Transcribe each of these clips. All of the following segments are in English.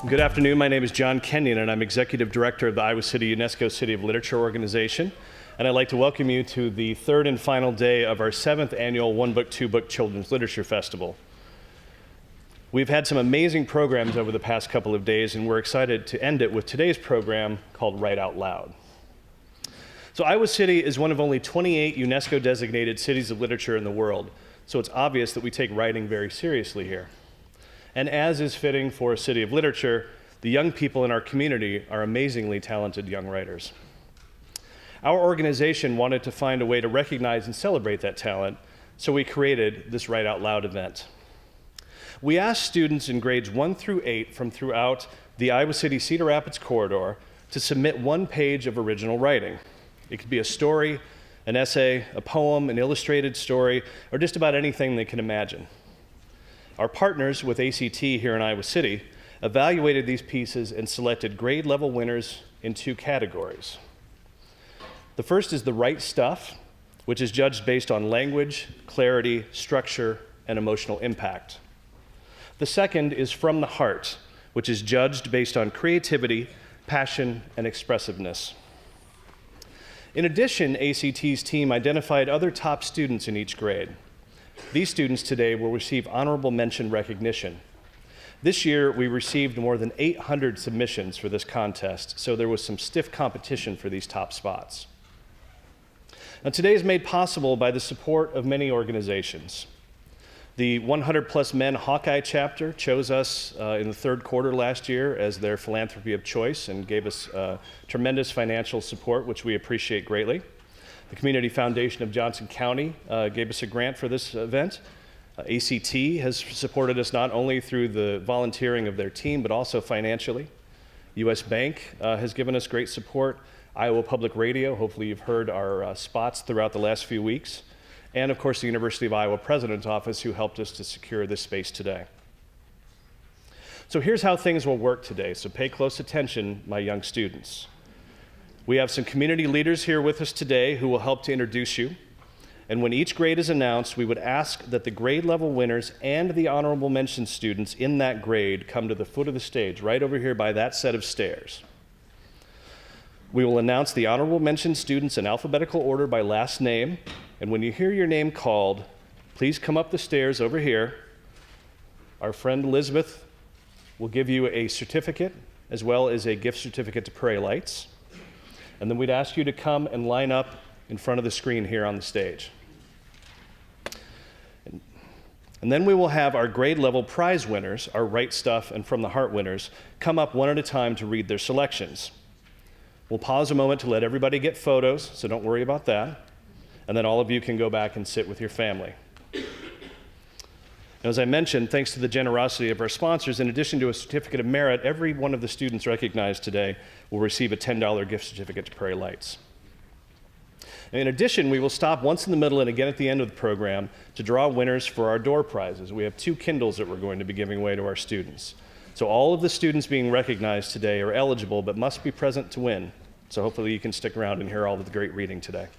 Good afternoon. My name is John Kenyon, and I'm Executive Director of the Iowa City UNESCO City of Literature Organization. And I'd like to welcome you to the third and final day of our 7th annual One Book, Two Book Children's Literature Festival. We've had some amazing programs over the past couple of days, and we're excited to end it with today's program called Write Out Loud. So Iowa City is one of only 28 UNESCO-designated cities of literature in the world, so it's obvious that we take writing very seriously here. And as is fitting for a city of literature, the young people in our community are amazingly talented young writers. Our organization wanted to find a way to recognize and celebrate that talent, so we created this Write Out Loud event. We asked students in grades 1 through 8 from throughout the Iowa City-Cedar Rapids corridor to submit one page of original writing. It could be a story, an essay, a poem, an illustrated story, or just about anything they can imagine. Our partners with ACT here in Iowa City evaluated these pieces and selected grade level winners in 2 categories. The first is the right stuff, which is judged based on language, clarity, structure, and emotional impact. The second is from the heart, which is judged based on creativity, passion, and expressiveness. In addition, ACT's team identified other top students in each grade. These students today will receive honorable mention recognition. This year, we received more than 800 submissions for this contest, so there was some stiff competition for these top spots. Now, today is made possible by the support of many organizations. The 100+ Men Hawkeye Chapter chose us in the third quarter last year as their philanthropy of choice and gave us tremendous financial support, which we appreciate greatly. The Community Foundation of Johnson County gave us a grant for this event. ACT has supported us not only through the volunteering of their team, but also financially. US Bank has given us great support. Iowa Public Radio, hopefully you've heard our spots throughout the last few weeks. And of course, the University of Iowa President's Office, who helped us to secure this space today. So here's how things will work today, so pay close attention, my young students. We have some community leaders here with us today who will help to introduce you. And when each grade is announced, we would ask that the grade level winners and the honorable mention students in that grade come to the foot of the stage, right over here by that set of stairs. We will announce the honorable mention students in alphabetical order by last name. And when you hear your name called, please come up the stairs over here. Our friend Elizabeth will give you a certificate as well as a gift certificate to Prairie Lights. And then we'd ask you to come and line up in front of the screen here on the stage. And then we will have our grade level prize winners, our Right Stuff and From the Heart winners, come up one at a time to read their selections. We'll pause a moment to let everybody get photos, so don't worry about that. And then all of you can go back and sit with your family. As I mentioned, thanks to the generosity of our sponsors, in addition to a certificate of merit, every one of the students recognized today will receive a $10 gift certificate to Prairie Lights. In addition, we will stop once in the middle and again at the end of the program to draw winners for our door prizes. We have 2 Kindles that we're going to be giving away to our students. So all of the students being recognized today are eligible but must be present to win. So hopefully you can stick around and hear all of the great reading today.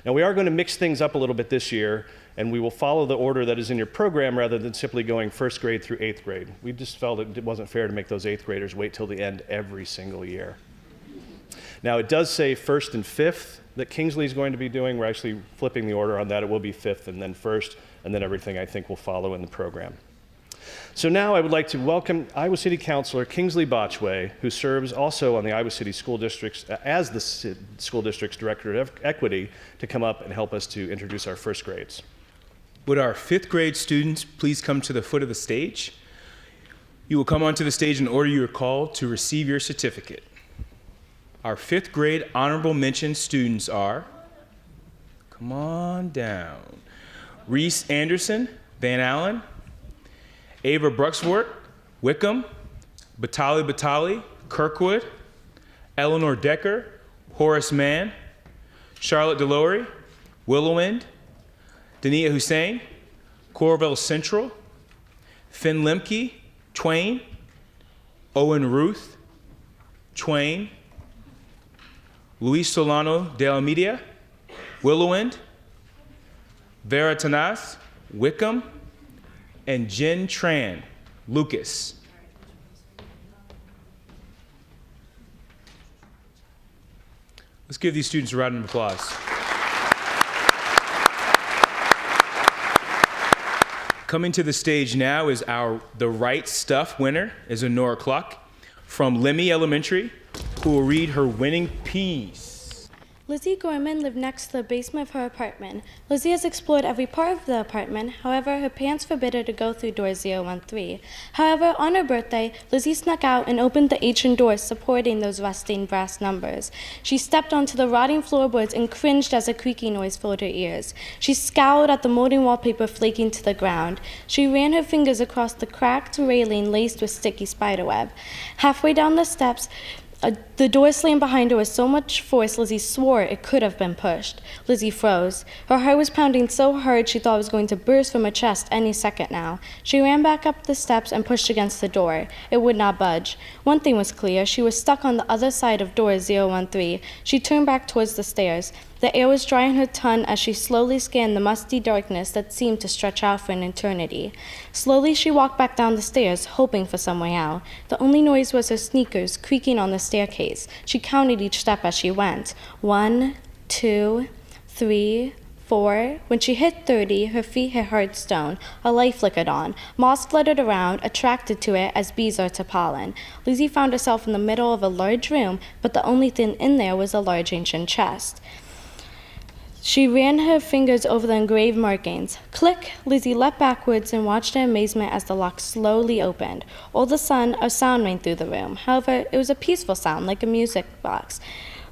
Now we are going to mix things up a little bit this year, and we will follow the order that is in your program rather than simply going 1st grade through 8th grade. We just felt it wasn't fair to make those 8th graders wait till the end every single year. Now it does say 1st and 5th that Kingsley is going to be doing. We're actually flipping the order on that. It will be 5th and then 1st, and then everything I think will follow in the program. So now I would like to welcome Iowa City Councilor Kingsley Botchway, who serves also on the Iowa City School District's, as the School District's Director of Equity, to come up and help us to introduce our 1st grades. Would our 5th grade students please come to the foot of the stage? You will come onto the stage in order you are called to receive your certificate. Our 5th grade honorable mention students are, come on down, Reese Anderson, Van Allen, Ava Bruxwort, Wickham, Batali, Kirkwood, Eleanor Decker, Horace Mann, Charlotte Delory, Willowwind, Dania Hussein, Corville Central, Finn Lemke, Twain, Owen Ruth, Twain, Luis Solano de Almeida, Willowwind, Vera Tanas, Wickham, and Jen Tran, Lucas. Let's give these students a round of applause. Coming to the stage now is the Right Stuff winner, is Honora Cluck from Lynnae Elementary, who will read her winning piece. Lizzie Gorman lived next to the basement of her apartment. Lizzie has explored every part of the apartment. However, her parents forbid her to go through door 013. However, on her birthday, Lizzie snuck out and opened the ancient doors supporting those rusting brass numbers. She stepped onto the rotting floorboards and cringed as a creaky noise filled her ears. She scowled at the molding wallpaper flaking to the ground. She ran her fingers across the cracked railing laced with sticky spiderweb. Halfway down the steps, the door slammed behind her with so much force Lizzie swore it could have been pushed. Lizzie froze. Her heart was pounding so hard she thought it was going to burst from her chest any second now. She ran back up the steps and pushed against the door. It would not budge. One thing was clear. She was stuck on the other side of door 013. She turned back towards the stairs. The air was dry in her tongue as she slowly scanned the musty darkness that seemed to stretch out for an eternity. Slowly she walked back down the stairs, hoping for some way out. The only noise was her sneakers creaking on the staircase. She counted each step as she went. 1, 2, 3, 4. When she hit 30, her feet hit hard stone. A light flickered on. Moss fluttered around, attracted to it as bees are to pollen. Lizzie found herself in the middle of a large room, but the only thing in there was a large ancient chest. She ran her fingers over the engraved markings. Click! Lizzie leapt backwards and watched in amazement as the lock slowly opened. All of a sudden, a sound rang through the room. However, it was a peaceful sound, like a music box.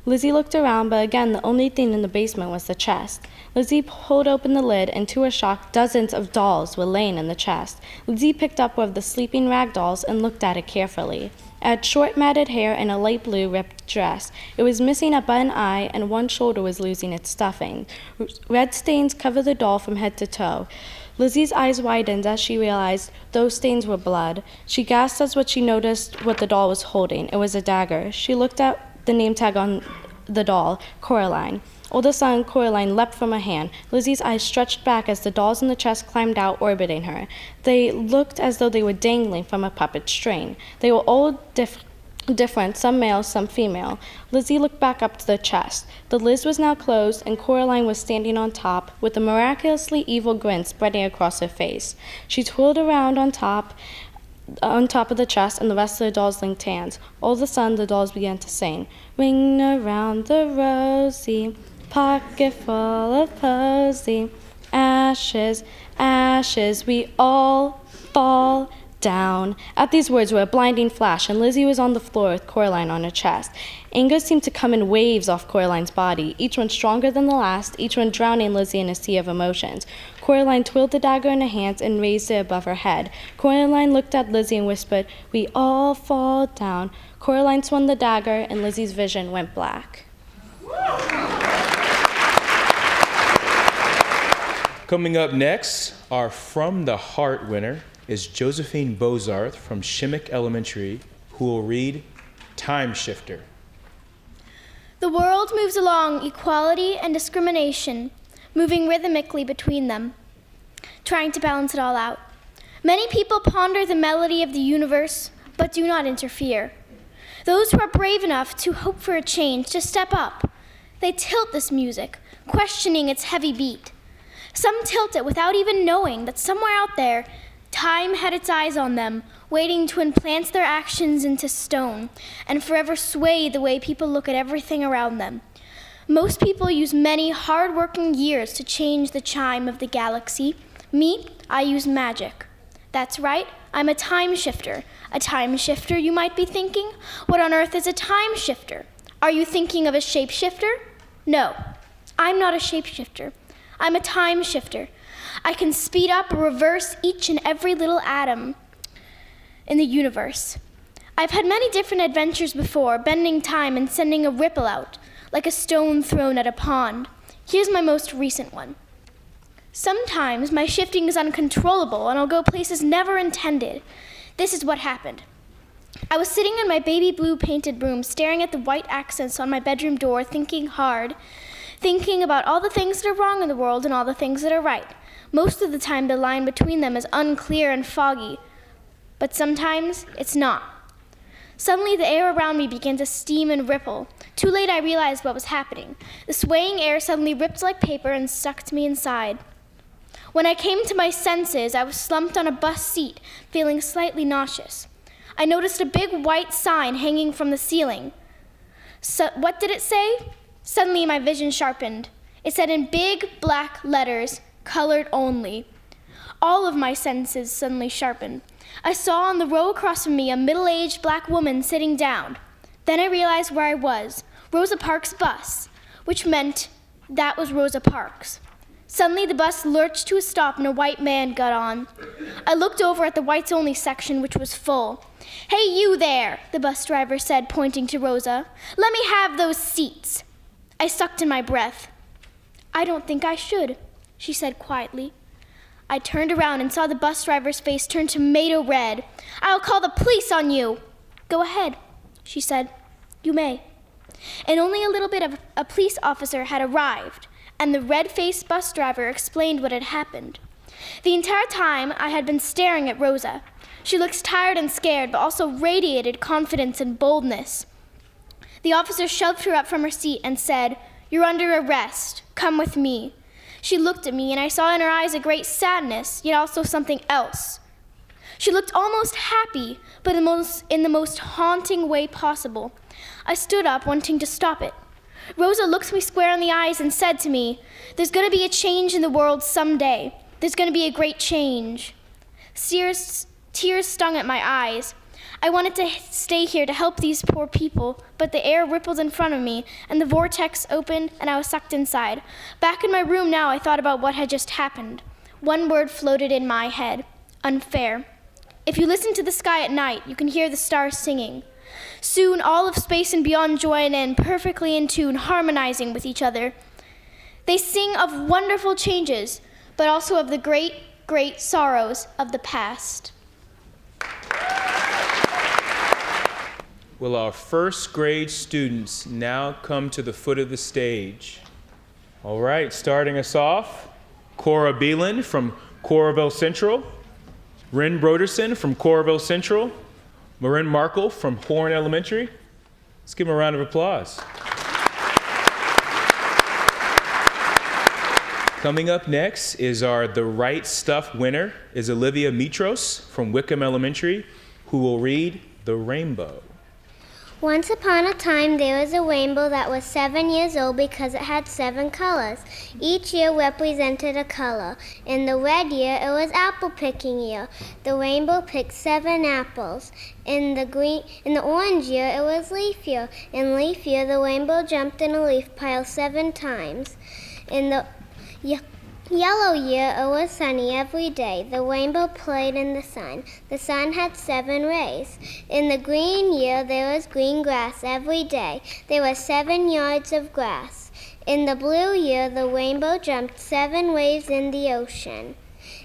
Lizzie looked around, but again, the only thing in the basement was the chest. Lizzie pulled open the lid, and to her shock, dozens of dolls were laying in the chest. Lizzie picked up one of the sleeping rag dolls and looked at it carefully. It had short matted hair and a light blue ripped dress. It was missing a button eye, and one shoulder was losing its stuffing. Red stains covered the doll from head to toe. Lizzie's eyes widened as she realized those stains were blood. She gasped as she noticed what the doll was holding. It was a dagger. She looked at the name tag on the doll, Coraline. All of a sudden, Coraline leapt from her hand. Lizzie's eyes stretched back as the dolls in the chest climbed out, orbiting her. They looked as though they were dangling from a puppet string. They were all different, some male, some female. Lizzie looked back up to the chest. The lid was now closed, and Coraline was standing on top, with a miraculously evil grin spreading across her face. She twirled around on top of the chest, and the rest of the dolls linked hands. All of a sudden, the dolls began to sing. Ring around the rosy, pocket full of posy. Ashes, ashes, we all fall down. At these words were a blinding flash, and Lizzie was on the floor with Coraline on her chest. Anger seemed to come in waves off Coraline's body, each one stronger than the last, each one drowning Lizzie in a sea of emotions. Coraline twirled the dagger in her hands and raised it above her head. Coraline looked at Lizzie and whispered, "We all fall down." Coraline swung the dagger, and Lizzie's vision went black. Coming up next, our From the Heart winner is Josephine Bozarth from Shimmick Elementary, who will read Time Shifter. The world moves along equality and discrimination, moving rhythmically between them, trying to balance it all out. Many people ponder the melody of the universe, but do not interfere. Those who are brave enough to hope for a change, to step up, they tilt this music, questioning its heavy beat. Some tilt it without even knowing that somewhere out there, time had its eyes on them, waiting to implant their actions into stone and forever sway the way people look at everything around them. Most people use many hard-working years to change the chime of the galaxy. Me, I use magic. That's right, I'm a time shifter. A time shifter, you might be thinking? What on earth is a time shifter? Are you thinking of a shapeshifter? No, I'm not a shapeshifter. I'm a time shifter. I can speed up or reverse each and every little atom in the universe. I've had many different adventures before, bending time and sending a ripple out, like a stone thrown at a pond. Here's my most recent one. Sometimes my shifting is uncontrollable and I'll go places never intended. This is what happened. I was sitting in my baby blue painted room, staring at the white accents on my bedroom door, thinking hard, thinking about all the things that are wrong in the world and all the things that are right. Most of the time, the line between them is unclear and foggy, but sometimes it's not. Suddenly, the air around me began to steam and ripple. Too late, I realized what was happening. The swaying air suddenly ripped like paper and sucked me inside. When I came to my senses, I was slumped on a bus seat, feeling slightly nauseous. I noticed a big white sign hanging from the ceiling. So, what did it say? Suddenly, my vision sharpened. It said in big black letters, "Colored only." All of my senses suddenly sharpened. I saw on the row across from me a middle-aged black woman sitting down. Then I realized where I was, Rosa Parks' bus, which meant that was Rosa Parks. Suddenly, the bus lurched to a stop and a white man got on. I looked over at the whites-only section, which was full. "Hey, you there," the bus driver said, pointing to Rosa. "Let me have those seats." I sucked in my breath. "I don't think I should," she said quietly. I turned around and saw the bus driver's face turn tomato red. "I'll call the police on you." "Go ahead," she said. "You may." And only a little bit of a police officer had arrived, and the red-faced bus driver explained what had happened. The entire time, I had been staring at Rosa. She looked tired and scared, but also radiated confidence and boldness. The officer shoved her up from her seat and said, "You're under arrest. Come with me." She looked at me, and I saw in her eyes a great sadness, yet also something else. She looked almost happy, but in the most haunting way possible. I stood up, wanting to stop it. Rosa looked me square in the eyes and said to me, "There's going to be a change in the world someday. There's going to be a great change." Tears stung at my eyes. I wanted to stay here to help these poor people, but the air rippled in front of me, and the vortex opened, and I was sucked inside. Back in my room now, I thought about what had just happened. One word floated in my head: unfair. If you listen to the sky at night, you can hear the stars singing. Soon, all of space and beyond join in, perfectly in tune, harmonizing with each other. They sing of wonderful changes, but also of the great, great sorrows of the past. Will our first grade students now come to the foot of the stage? All right, starting us off, Cora Beelan from Coralville Central, Ren Broderson from Coralville Central, Marin Markle from Horn Elementary. Let's give them a round of applause. Coming up next is our The Right Stuff winner, is Olivia Mitros from Wickham Elementary, who will read The Rainbow. Once upon a time, there was a rainbow that was 7 years old because it had 7 colors. Each year represented a color. In the red year, it was apple picking year. The rainbow picked 7 apples. In the orange year, it was leaf year. In leaf year, the rainbow jumped in a leaf pile 7 times. In the yellow year, it was sunny every day. The rainbow played in the sun. The sun had 7 rays. In the green year, there was green grass every day. There were 7 yards of grass. In the blue year, the rainbow jumped 7 waves in the ocean.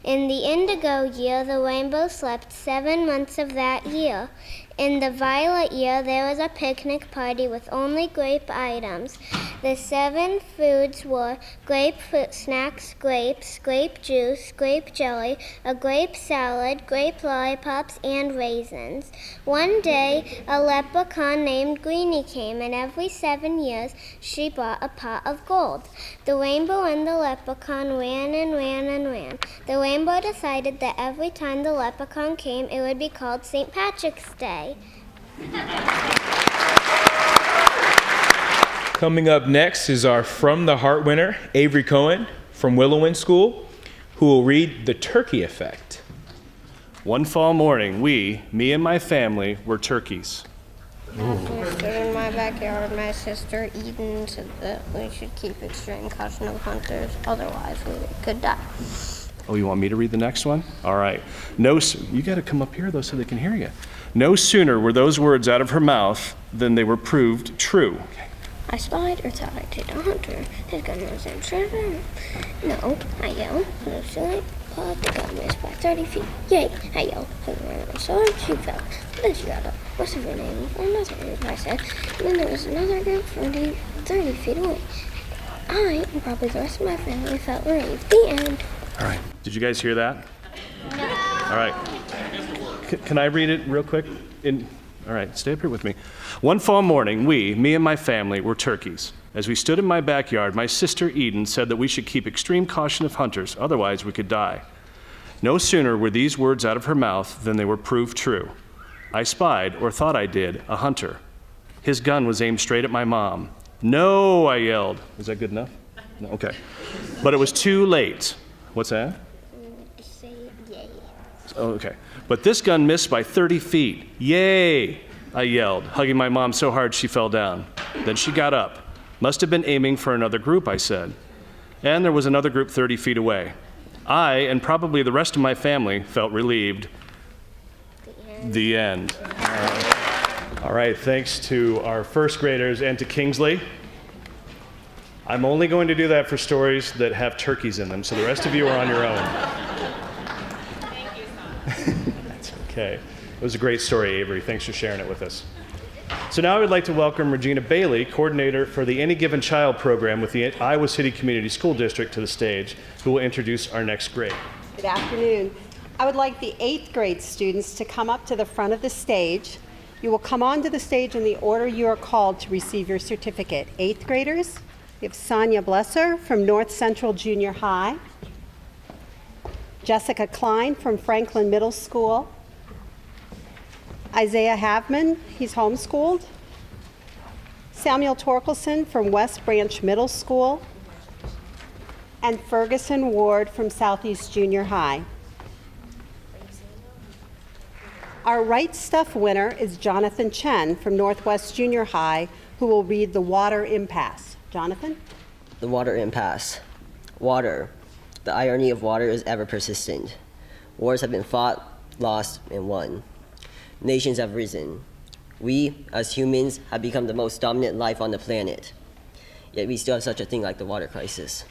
In the indigo year, the rainbow slept 7 months of that year. In the violet year, there was a picnic party with only grape items. The 7 foods were grapefruit snacks, grapes, grape juice, grape jelly, a grape salad, grape lollipops, and raisins. One day, a leprechaun named Greenie came, and every 7 years, she brought a pot of gold. The rainbow and the leprechaun ran and ran and ran. The rainbow decided that every time the leprechaun came, it would be called St. Patrick's Day. Coming up next is our From the Heart winner, Avery Cohen from Willowin School, who will read The Turkey Effect. One fall morning, me and my family, were turkeys. We stood in my backyard, my sister Eden said that we should keep extreme caution of hunters, otherwise we could die. Oh, you want me to read the next one? All right. You got to come up here, though, so they can hear you. No sooner were those words out of her mouth than they were proved true. I spied or thought I did a hunter. His gun was in treasure. No, I yelled. No sooner, but the gun missed by 30 feet. Yay, I yelled. I ran my sword, she fell. Then she got up. What's her name? For another group, I said. And then there was another group 30 feet away. I, and probably the rest of my family, felt relieved. The end. All right. Did you guys hear that? No. All right. Can I read it real quick? All right, stay up here with me. One fall morning, me and my family, were turkeys. As we stood in my backyard, my sister Eden said that we should keep extreme caution of hunters, otherwise we could die. No sooner were these words out of her mouth than they were proved true. I spied, or thought I did, a hunter. His gun was aimed straight at my mom. No, I yelled. Is that good enough? No, okay. But it was too late. What's that? Say yay. Oh, okay. But this gun missed by 30 feet. Yay, I yelled, hugging my mom so hard she fell down. Then she got up. Must have been aiming for another group, I said. And there was another group 30 feet away. I, and probably the rest of my family, felt relieved. The end. All right, thanks to our first graders and to Kingsley. I'm only going to do that for stories that have turkeys in them, so the rest of you are on your own. Thank you, son. That's okay. It was a great story, Avery. Thanks for sharing it with us. So now I would like to welcome Regina Bailey, coordinator for the Any Given Child program with the Iowa City Community School District, to the stage, who will introduce our next grade. Good afternoon. I would like the 8th grade students to come up to the front of the stage. You will come onto the stage in the order you are called to receive your certificate. 8th graders, we have Sonia Blesser from North Central Junior High, Jessica Klein from Franklin Middle School, Isaiah Havman, he's homeschooled, Samuel Torkelson from West Branch Middle School, and Ferguson Ward from Southeast Junior High. Our Right Stuff winner is Jonathan Chen from Northwest Junior High, who will read The Water Impasse. Jonathan? The water impasse. Water. The irony of water is ever persistent. Wars have been fought, lost, and won. Nations have risen. We, as humans, have become the most dominant life on the planet. Yet we still have such a thing like the water crisis.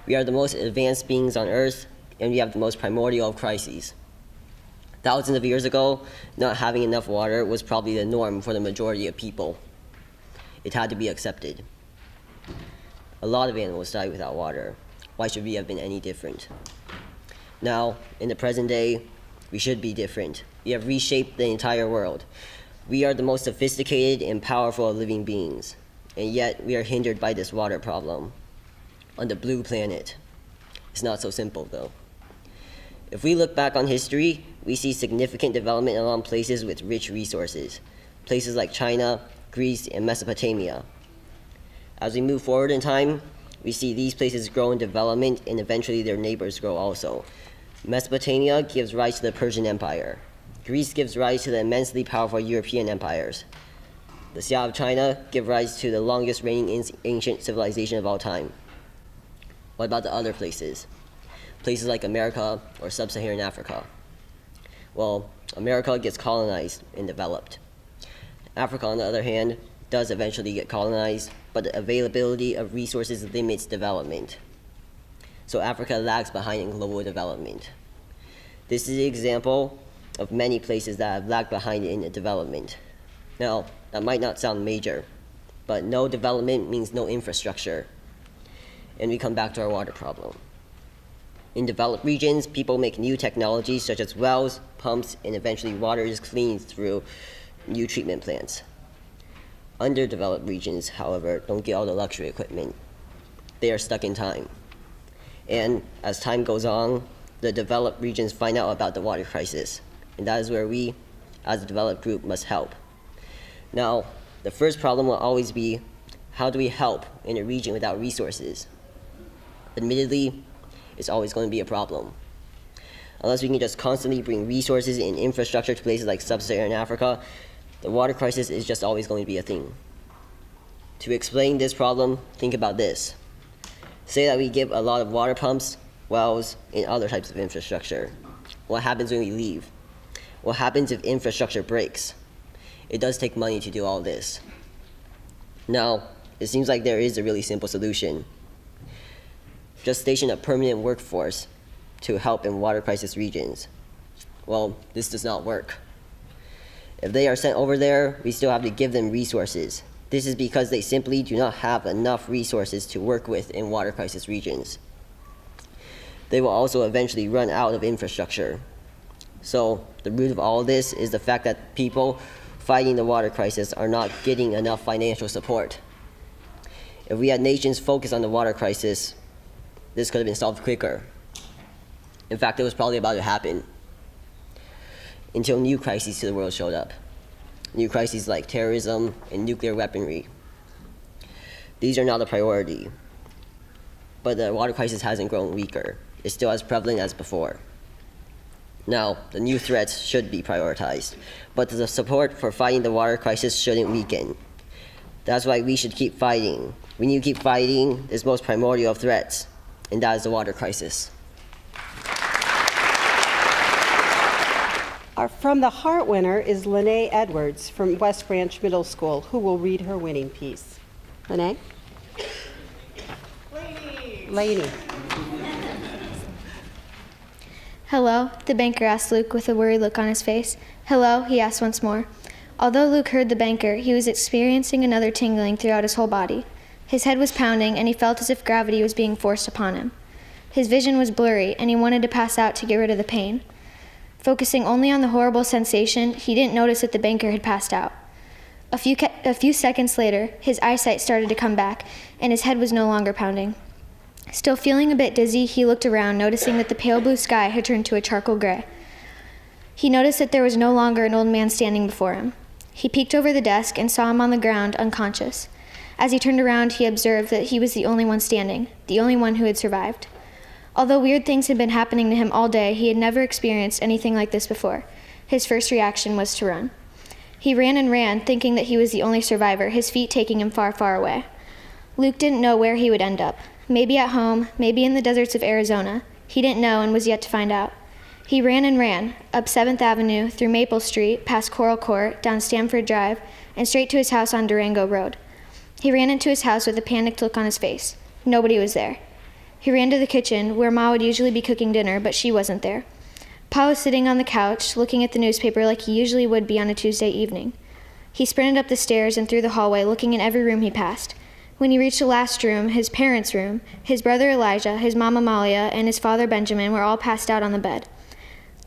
We are the most advanced beings on Earth, and we have the most primordial of crises. Thousands of years ago, not having enough water was probably the norm for the majority of people. It had to be accepted. A lot of animals died without water. Why should we have been any different? Now, in the present day, we should be different. We have reshaped the entire world. We are the most sophisticated and powerful of living beings, and yet we are hindered by this water problem. On the blue planet. It's not so simple, though. If we look back on history, we see significant development along places with rich resources, places like China, Greece, and Mesopotamia. As we move forward in time, we see these places grow in development, and eventually their neighbors grow also. Mesopotamia gives rise to the Persian Empire. Greece gives rise to the immensely powerful European empires. The Xia of China give rise to the longest reigning ancient civilization of all time. What about the other places? Places like America or sub-Saharan Africa. Well, America gets colonized and developed. Africa, on the other hand, does eventually get colonized, but the availability of resources limits development. So Africa lags behind in global development. This is an example of many places that have lagged behind in development. Now, that might not sound major, but no development means no infrastructure. And we come back to our water problem. In developed regions, people make new technologies such as wells, pumps, and eventually water is cleaned through new treatment plants. Underdeveloped regions, however, don't get all the luxury equipment. They are stuck in time. And as time goes on, the developed regions find out about the water crisis. And that is where we, as a developed group, must help. Now, the first problem will always be, how do we help in a region without resources? Admittedly, it's always going to be a problem. Unless we can just constantly bring resources and infrastructure to places like sub-Saharan Africa, the water crisis is just always going to be a thing. To explain this problem, think about this. Say that we give a lot of water pumps, wells, and other types of infrastructure. What happens when we leave? What happens if infrastructure breaks? It does take money to do all this. Now, it seems like there is a really simple solution. Just station a permanent workforce to help in water crisis regions. Well, this does not work. If they are sent over there, we still have to give them resources. This is because they simply do not have enough resources to work with in water crisis regions. They will also eventually run out of infrastructure. So the root of all of this is the fact that people fighting the water crisis are not getting enough financial support. If we had nations focused on the water crisis, this could have been solved quicker. In fact, it was probably about to happen until new crises to the world showed up. New crises like terrorism and nuclear weaponry. These are not a priority, but the water crisis hasn't grown weaker. It's still as prevalent as before. Now, the new threats should be prioritized, but the support for fighting the water crisis shouldn't weaken. That's why we should keep fighting. We need to keep fighting this most primordial of threats, and that is the water crisis. From the Heart winner is Lynnae Edwards from West Branch Middle School, who will read her winning piece. Lynnae? Lady. Hello, the banker asked Luke with a worried look on his face. Hello, he asked once more. Although Luke heard the banker, he was experiencing another tingling throughout his whole body. His head was pounding, and he felt as if gravity was being forced upon him. His vision was blurry, and he wanted to pass out to get rid of the pain. Focusing only on the horrible sensation, he didn't notice that the banker had passed out. A few seconds later, his eyesight started to come back, and his head was no longer pounding. Still feeling a bit dizzy, he looked around, noticing that the pale blue sky had turned to a charcoal gray. He noticed that there was no longer an old man standing before him. He peeked over the desk and saw him on the ground, unconscious. As he turned around, he observed that he was the only one standing, the only one who had survived. Although weird things had been happening to him all day, he had never experienced anything like this before. His first reaction was to run. He ran and ran, thinking that he was the only survivor, his feet taking him far, far away. Luke didn't know where he would end up. Maybe at home, maybe in the deserts of Arizona. He didn't know and was yet to find out. He ran and ran, up 7th Avenue, through Maple Street, past Coral Court, down Stamford Drive, and straight to his house on Durango Road. He ran into his house with a panicked look on his face. Nobody was there. He ran to the kitchen, where Ma would usually be cooking dinner, but she wasn't there. Pa was sitting on the couch, looking at the newspaper like he usually would be on a Tuesday evening. He sprinted up the stairs and through the hallway, looking in every room he passed. When he reached the last room, his parents' room, his brother Elijah, his mom Amalia, and his father Benjamin were all passed out on the bed.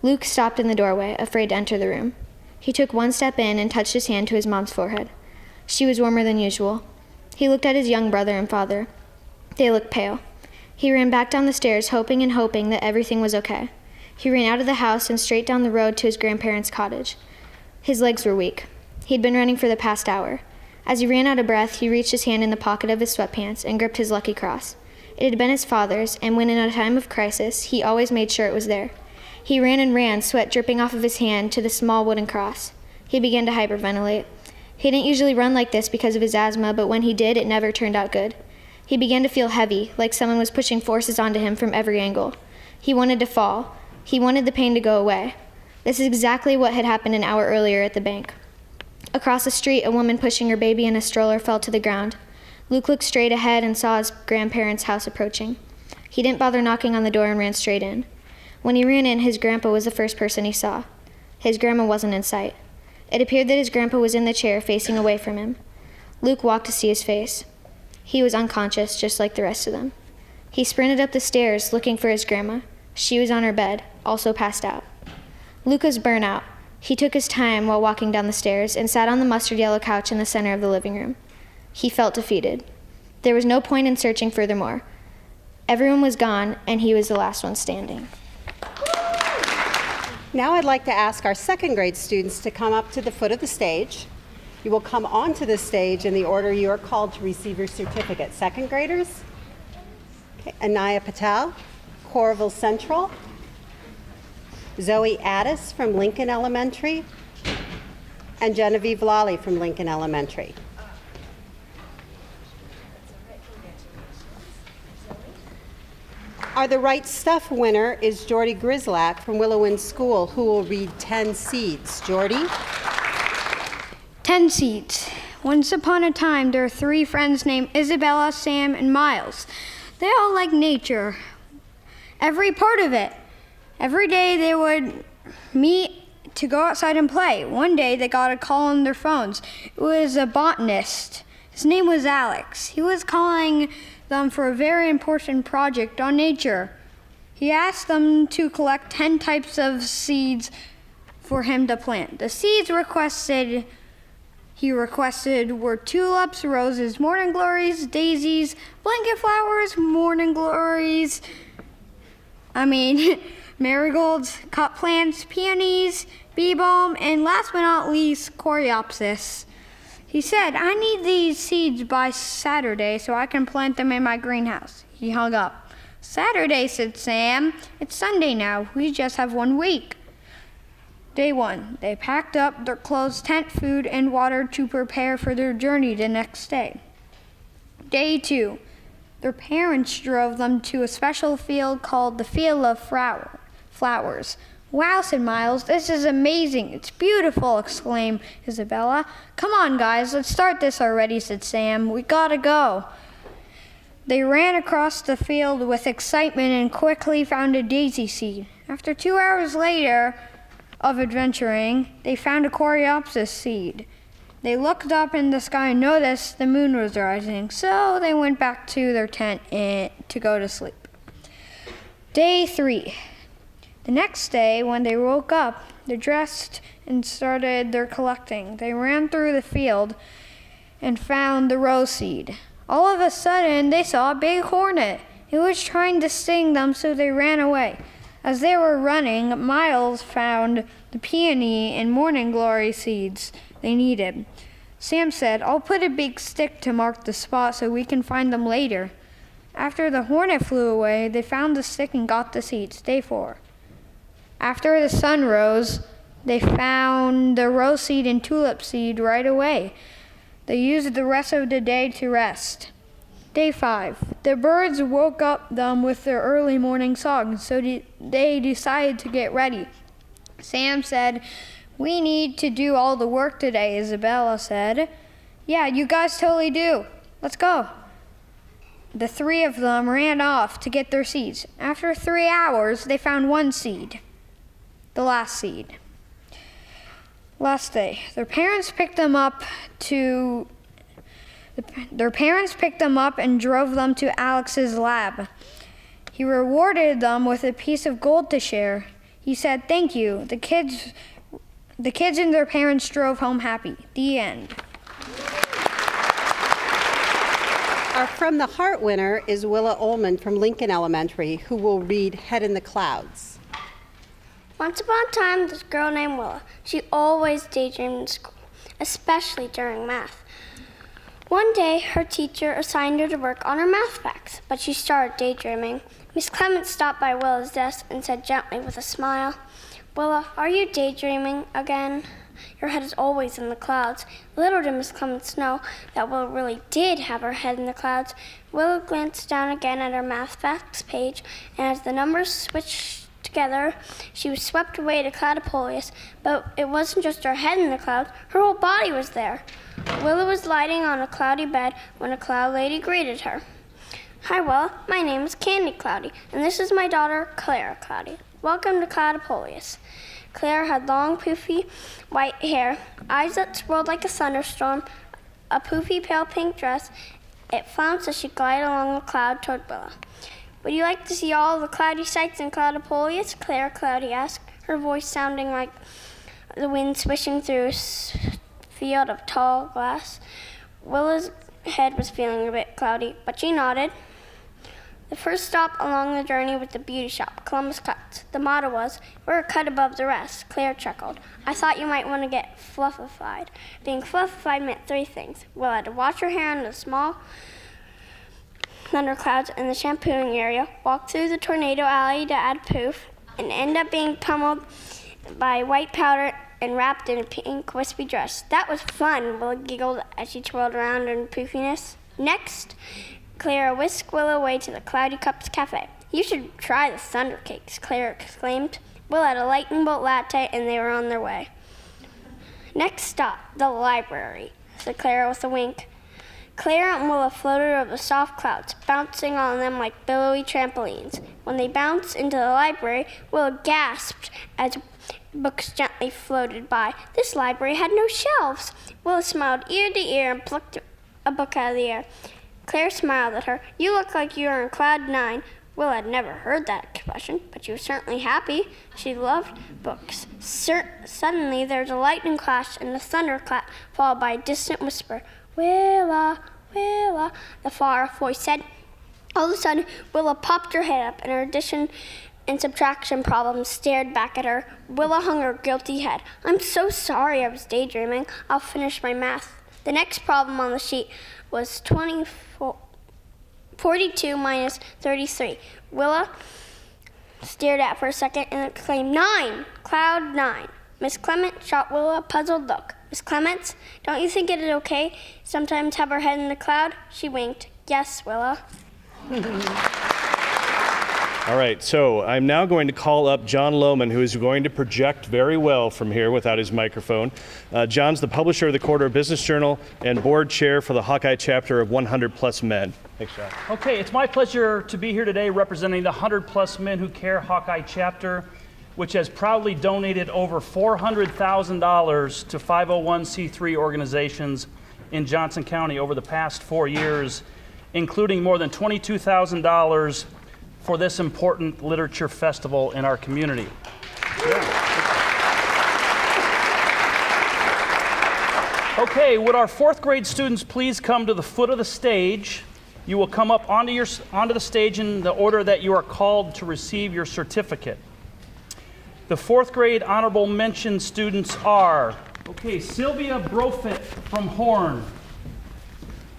Luke stopped in the doorway, afraid to enter the room. He took one step in and touched his hand to his mom's forehead. She was warmer than usual. He looked at his young brother and father. They looked pale. He ran back down the stairs, hoping and hoping that everything was okay. He ran out of the house and straight down the road to his grandparents' cottage. His legs were weak. He'd been running for the past hour. As he ran out of breath, he reached his hand in the pocket of his sweatpants and gripped his lucky cross. It had been his father's, and when in a time of crisis, he always made sure it was there. He ran and ran, sweat dripping off of his hand, to the small wooden cross. He began to hyperventilate. He didn't usually run like this because of his asthma, but when he did, it never turned out good. He began to feel heavy, like someone was pushing forces onto him from every angle. He wanted to fall. He wanted the pain to go away. This is exactly what had happened an hour earlier at the bank. Across the street, a woman pushing her baby in a stroller fell to the ground. Luke looked straight ahead and saw his grandparents' house approaching. He didn't bother knocking on the door and ran straight in. When he ran in, his grandpa was the first person he saw. His grandma wasn't in sight. It appeared that his grandpa was in the chair facing away from him. Luke walked to see his face. He was unconscious, just like the rest of them. He sprinted up the stairs, looking for his grandma. She was on her bed, also passed out. Luke was burnt out. He took his time while walking down the stairs and sat on the mustard yellow couch in the center of the living room. He felt defeated. There was no point in searching furthermore. Everyone was gone, and he was the last one standing. Now I'd like to ask our second grade students to come up to the foot of the stage. You will come onto the stage in the order you are called to receive your certificate. Second graders, okay. Anaya Patel, Coralville Central. Zoe Addis from Lincoln Elementary, and Genevieve Lally from Lincoln Elementary. Our The Right Stuff winner is Jordi Griz from Willa Ullman School, who will read 10 Seeds. Jordi? 10 Seeds. Once upon a time, there were 3 friends named Isabella, Sam, and Miles. They all liked nature, every part of it. Every day they would meet to go outside and play. One day they got a call on their phones. It was a botanist. His name was Alex. He was calling them for a very important project on nature. He asked them to collect 10 types of seeds for him to plant. The seeds requested he requested were tulips, roses, morning glories, daisies, blanket flowers, morning glories, marigolds, cut plants, peonies, bee balm, and last but not least, coreopsis. He said, I need these seeds by Saturday so I can plant them in my greenhouse. He hung up. Saturday, said Sam. It's Sunday now. We just have 1 week. Day 1, they packed up their clothes, tent, food, and water to prepare for their journey the next day. Day 2, their parents drove them to a special field called the Field of Flowers. Wow, said Miles, this is amazing. It's beautiful, exclaimed Isabella. Come on, guys, let's start this already, said Sam. We gotta go. They ran across the field with excitement and quickly found a daisy seed. After 2 hours later of adventuring, they found a coreopsis seed. They looked up in the sky and noticed the moon was rising, so they went back to their tent to go to sleep. Day 3. The next day, when they woke up, they dressed and started their collecting. They ran through the field and found the rose seed. All of a sudden, they saw a big hornet. It was trying to sting them, so they ran away. As they were running, Miles found the peony and morning glory seeds they needed. Sam said, I'll put a big stick to mark the spot so we can find them later. After the hornet flew away, they found the stick and got the seeds. Day 4. After the sun rose, they found the rose seed and tulip seed right away. They used the rest of the day to rest. Day 5. The birds woke up them with their early morning song, so they decided to get ready. Sam said, we need to do all the work today, Isabella said. Yeah, you guys totally do. Let's go. The 3 of them ran off to get their seeds. After 3 hours, they found 1 seed. The last seed. Last day. Their parents picked them up and drove them to Alex's lab. He rewarded them with a piece of gold to share. He said, thank you. The kids and their parents drove home happy. The end. Our From the Heart winner is Willa Ullman from Lincoln Elementary, who will read Head in the Clouds. Once upon a time, this girl named Willa. She always daydreamed in school, especially during math. One day, her teacher assigned her to work on her math facts, but she started daydreaming. Miss Clements stopped by Willa's desk and said gently with a smile, Willa, are you daydreaming again? Your head is always in the clouds. Little did Miss Clements know that Willa really did have her head in the clouds. Willa glanced down again at her math facts page, and as the numbers switched together, she was swept away to Cloudopolis, but it wasn't just her head in the clouds, her whole body was there. Willa was lying on a cloudy bed when a cloud lady greeted her. Hi, Willa. My name is Candy Cloudy, and this is my daughter, Clara Cloudy. Welcome to Cloudopolis. Clara had long, poofy, white hair, eyes that swirled like a thunderstorm, a poofy, pale pink dress. It flounced as she glided along the cloud toward Willa. Would you like to see all the cloudy sights in Cloudopolis? Clara Cloudy asked, her voice sounding like the wind swishing through a field of tall glass. Willa's head was feeling a bit cloudy, but she nodded. The first stop along the journey was the beauty shop, Columbus Cuts. The motto was, we're a cut above the rest. Claire chuckled. I thought you might want to get fluffified. Being fluffified meant 3 things. Willa had to wash her hair in the small thunderclouds in the shampooing area, walk through the tornado alley to add poof, and end up being pummeled by white powder and wrapped in a pink wispy dress. That was fun, Willa giggled as she twirled around in poofiness. Next, Clara whisked Willa away to the Cloudy Cups Cafe. You should try the Thunder Cakes, Clara exclaimed. Willa had a lightning bolt latte, and they were on their way. Next stop, the library, said Clara with a wink. Clara and Willa floated over the soft clouds, bouncing on them like billowy trampolines. When they bounced into the library, Willa gasped as books gently floated by. This library had no shelves. Willa smiled ear to ear and plucked a book out of the air. Claire smiled at her. You look like you are on cloud 9. Willa had never heard that expression, but she was certainly happy. She loved books. Suddenly, there was a lightning flash and a thunderclap, followed by a distant whisper, "Willa, Willa," the far-off voice said. All of a sudden, Willa popped her head up, and her addition and subtraction problems stared back at her. Willa hung her guilty head. "I'm so sorry, I was daydreaming. I'll finish my math." The next problem on the sheet was 42 minus 33. Willa stared at it for a second and exclaimed, "9! Cloud 9. Miss Clement shot Willa a puzzled look. "Miss Clements, don't you think it is okay sometimes have our head in the cloud?" She winked. "Yes, Willa." All right, so I'm now going to call up John Loman, who is going to project very well from here without his microphone. John's the publisher of the Quarter Business Journal and board chair for the Hawkeye Chapter of 100 Plus Men. Thanks, John. Okay, it's my pleasure to be here today representing the 100 Plus Men Who Care Hawkeye Chapter, which has proudly donated over $400,000 to 501c3 organizations in Johnson County over the past 4 years, including more than $22,000 for this important literature festival in our community. Okay, would our 4th grade students please come to the foot of the stage? You will come up onto the stage in the order that you are called to receive your certificate. The 4th grade Honourable Mention students are, Sylvia Brofit from Horn,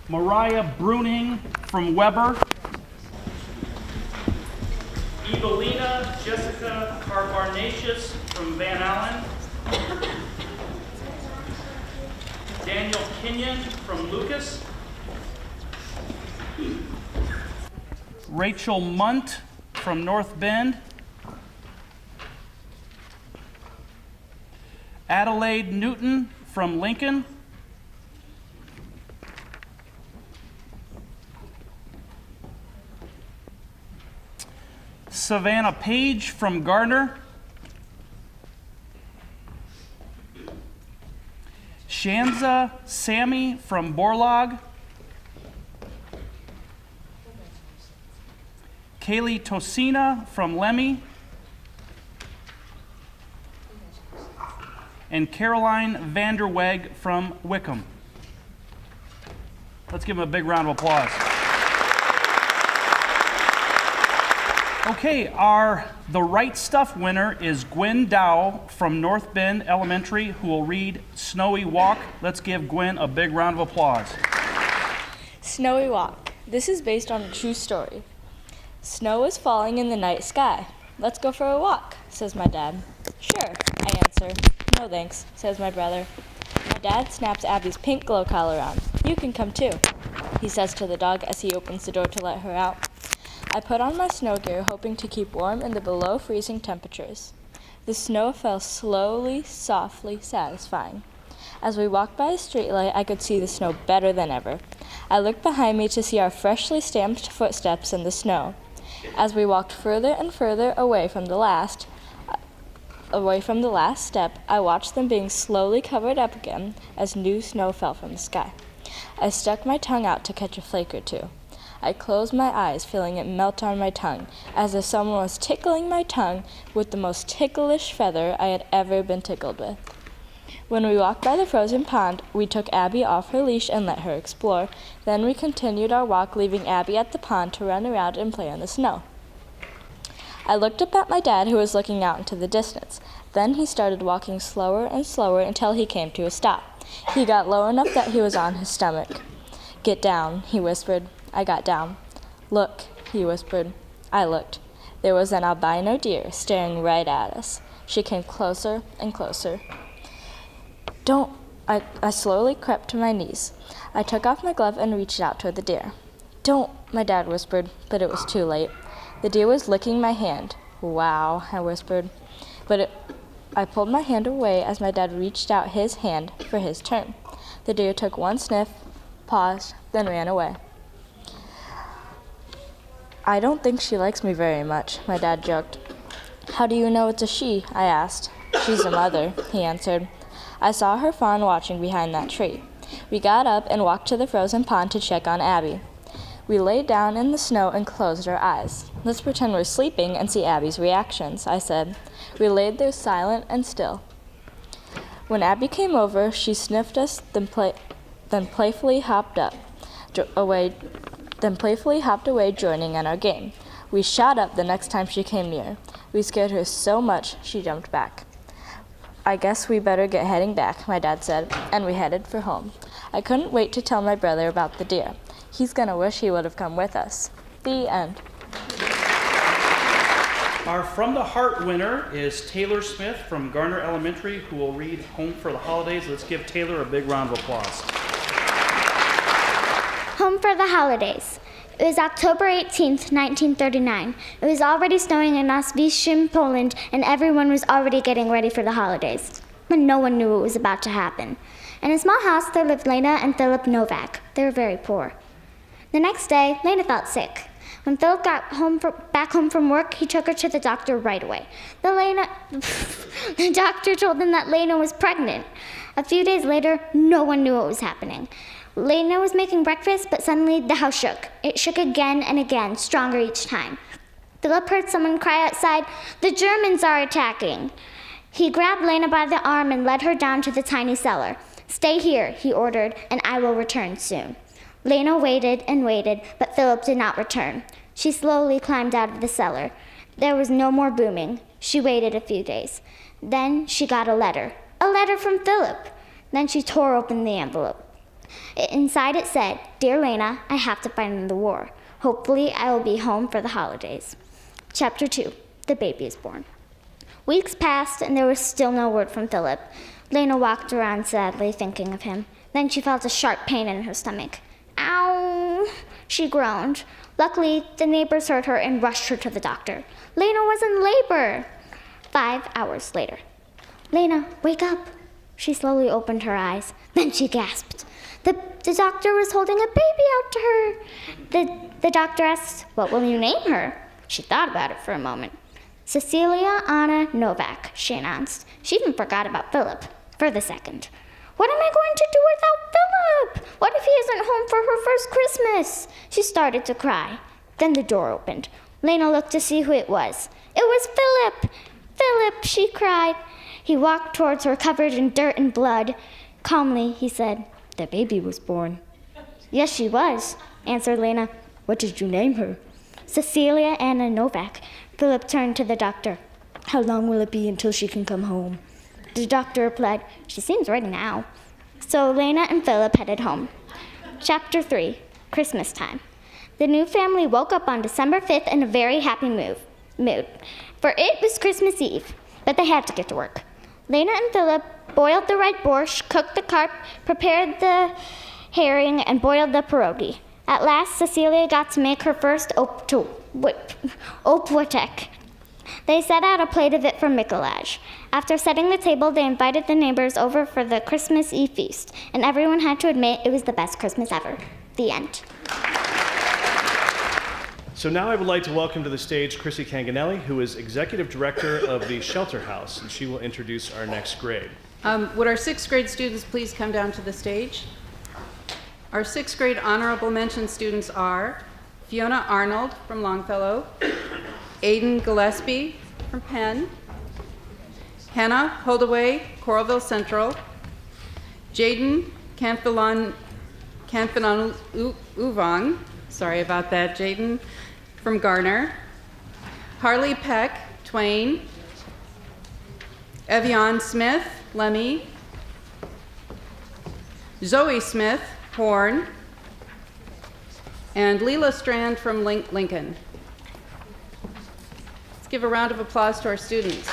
Mariah Bruning from Weber, Evelina Jessica Carbarnatius from Van Allen, Daniel Kenyon from Lucas, Rachel Munt from North Bend, Adelaide Newton from Lincoln, Savannah Page from Gardner, Shanza Sammy from Borlaug, Kaylee Tosina from Lemmy, and Caroline Vanderweg from Wickham. Let's give them a big round of applause. Okay, the Right Stuff winner is Gwen Dow from North Bend Elementary, who will read Snowy Walk. Let's give Gwen a big round of applause. Snowy Walk. This is based on a true story. Snow is falling in the night sky. "Let's go for a walk," says my dad. "Sure," I answer. "No thanks," says my brother. My dad snaps Abby's pink glow collar on. "You can come too," he says to the dog as he opens the door to let her out. I put on my snow gear, hoping to keep warm in the below freezing temperatures. The snow fell slowly, softly, satisfying. As we walked by a streetlight, I could see the snow better than ever. I looked behind me to see our freshly stamped footsteps in the snow. As we walked further and further away from the last step, I watched them being slowly covered up again as new snow fell from the sky. I stuck my tongue out to catch a flake or two. I closed my eyes, feeling it melt on my tongue, as if someone was tickling my tongue with the most ticklish feather I had ever been tickled with. When we walked by the frozen pond, we took Abby off her leash and let her explore. Then we continued our walk, leaving Abby at the pond to run around and play in the snow. I looked up at my dad, who was looking out into the distance. Then he started walking slower and slower until he came to a stop. He got low enough that he was on his stomach. "Get down," he whispered. I got down. "Look," he whispered. I looked. There was an albino deer staring right at us. She came closer and closer. "Don't." I slowly crept to my knees. I took off my glove and reached out toward the deer. "Don't," my dad whispered, but it was too late. The deer was licking my hand. "Wow," I whispered. I pulled my hand away as my dad reached out his hand for his turn. The deer took one sniff, paused, then ran away. "I don't think she likes me very much," my dad joked. "How do you know it's a she?" I asked. "She's a mother," he answered. I saw her fawn watching behind that tree. We got up and walked to the frozen pond to check on Abby. We lay down in the snow and closed our eyes. Let's pretend we're sleeping and see Abby's reactions, I said. We laid there silent and still. When Abby came over, she sniffed us, then playfully hopped away, joining in our game. We shot up the next time she came near. We scared her so much, she jumped back. I guess we better get heading back, my dad said, and we headed for home. I couldn't wait to tell my brother about the deer. He's gonna wish he would have come with us. The end. Our From the Heart winner is Taylor Smith from Garner Elementary, who will read Home for the Holidays. Let's give Taylor a big round of applause. Home for the Holidays. It was October 18th, 1939. It was already snowing in Oświęcim, Poland, and everyone was already getting ready for the holidays. But no one knew what was about to happen. In a small house, there lived Lynnae and Philip Novak. They were very poor. The next day, Lynnae felt sick. When Philip got back home from work, he took her to the doctor right away. The doctor told him that Lynnae was pregnant. A few days later, no one knew what was happening. Lynnae was making breakfast, but suddenly the house shook. It shook again and again, stronger each time. Philip heard someone cry outside, "The Germans are attacking!" He grabbed Lynnae by the arm and led her down to the tiny cellar. "Stay here," he ordered, "and I will return soon." Lynnae waited and waited, but Philip did not return. She slowly climbed out of the cellar. There was no more booming. She waited a few days. Then she got a letter from Philip. Then she tore open the envelope. Inside it said, "Dear Lynnae, I have to fight in the war. Hopefully I will be home for the holidays." Chapter 2, The Baby is Born. Weeks passed and there was still no word from Philip. Lynnae walked around sadly thinking of him. Then she felt a sharp pain in her stomach. "Ow," she groaned. Luckily, the neighbors heard her and rushed her to the doctor. Lynnae was in labor. 5 hours later. "Lynnae, wake up." She slowly opened her eyes. Then she gasped. The doctor was holding a baby out to her. The doctor asked, "What will you name her?" She thought about it for a moment. "Cecilia Anna Novak," she announced. She even forgot about Philip for the second. "What am I going to do without Philip? What if he isn't home for her first Christmas?" She started to cry. Then the door opened. Lynnae looked to see who it was. It was Philip! "Philip," she cried. He walked towards her covered in dirt and blood. Calmly, he said, "The baby was born." "Yes, she was," answered Lynnae. "What did you name her?" "Cecilia Anna Novak." Philip turned to the doctor. "How long will it be until she can come home?" The doctor replied, "She seems ready now." So Lynnae and Philip headed home. Chapter 3, Christmas Time. The new family woke up on December 5th in a very happy mood, for it was Christmas Eve, but they had to get to work. Lynnae and Philip boiled the red borscht, cooked the carp, prepared the herring, and boiled the pierogi. At last, Cecilia got to make her first opłatek. They set out a plate of it for Mikołaj. After setting the table, they invited the neighbors over for the Christmas Eve feast, and everyone had to admit it was the best Christmas ever. The end. So now I would like to welcome to the stage Chrissy Canganelli, who is Executive Director of the Shelter House, and she will introduce our next grade. Would our sixth grade students please come down to the stage? Our sixth grade Honourable Mention students are Fiona Arnold from Longfellow, Aidan Gillespie from Penn, Hannah Holdaway, Coralville Central, Jaden Canfinon Uvong, sorry about that, Jaden, from Garner, Harley Peck, Twain, Evian Smith, Lemmy, Zoe Smith, Horn, and Leela Strand from Lincoln. Let's give a round of applause to our students.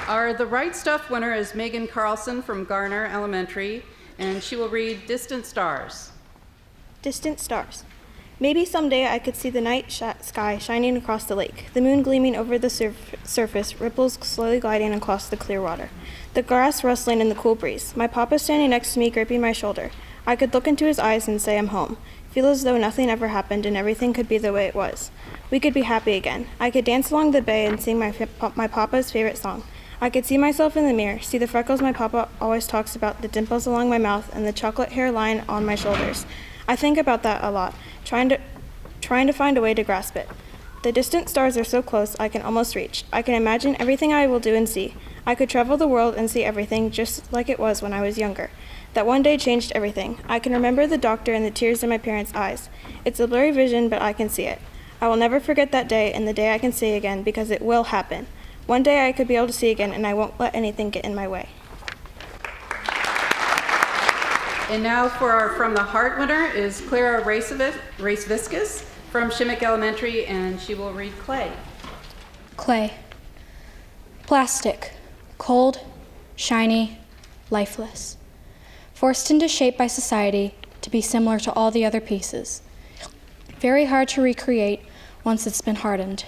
Our The Right Stuff winner is Megan Carlson from Garner Elementary, and she will read Distant Stars. Distant stars. Maybe someday I could see the night sky shining across the lake, the moon gleaming over the surface, ripples slowly gliding across the clear water, the grass rustling in the cool breeze, my papa standing next to me gripping my shoulder. I could look into his eyes and say I'm home, feel as though nothing ever happened and everything could be the way it was. We could be happy again. I could dance along the bay and sing my papa's favorite song. I could see myself in the mirror, see the freckles my papa always talks about, the dimples along my mouth, and the chocolate hairline on my shoulders. I think about that a lot, trying to find a way to grasp it. The distant stars are so close I can almost reach. I can imagine everything I will do and see. I could travel the world and see everything just like it was when I was younger. That one day changed everything. I can remember the doctor and the tears in my parents' eyes. It's a blurry vision, but I can see it. I will never forget that day and the day I can see again, because it will happen. One day I could be able to see again, and I won't let anything get in my way. And now for our From the Heart winner is Clara Raceviscus from Shimmick Elementary, and she will read Clay. Clay. Plastic. Cold, shiny, lifeless. Forced into shape by society to be similar to all the other pieces. Very hard to recreate once it's been hardened.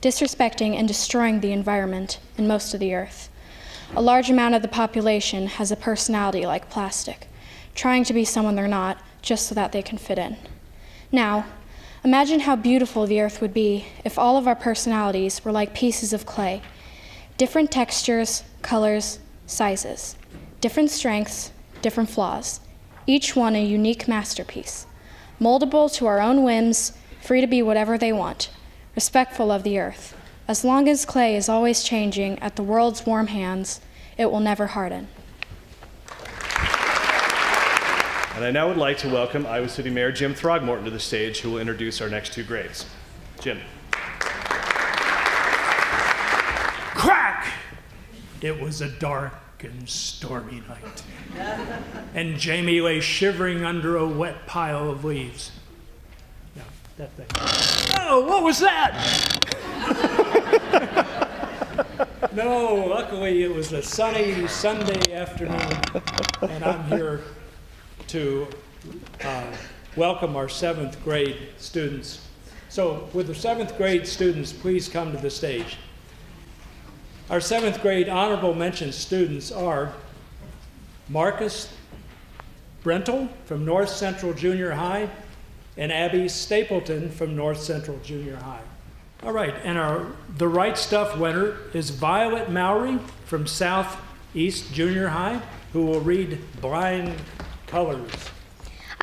Disrespecting and destroying the environment and most of the earth. A large amount of the population has a personality like plastic, trying to be someone they're not just so that they can fit in. Now, imagine how beautiful the earth would be if all of our personalities were like pieces of clay. Different textures, colors, sizes. Different strengths, different flaws. Each one a unique masterpiece. Moldable to our own whims, free to be whatever they want. Respectful of the earth. As long as clay is always changing at the world's warm hands, it will never harden. And I now would like to welcome Iowa City Mayor Jim Throgmorton to the stage, who will introduce our next two grades. Jim. Crack! It was a dark and stormy night. And Jamie lay shivering under a wet pile of leaves. Yeah, that thing. Oh, what was that? No, luckily it was a sunny Sunday afternoon, and I'm here to welcome our 7th grade students. So would the 7th grade students please come to the stage? Our 7th grade Honourable Mentions students are Marcus Brentel from North Central Junior High and Abby Stapleton from North Central Junior High. All right, and the Right Stuff winner is Violet Maori from Southeast Junior High, who will read Blind Colors.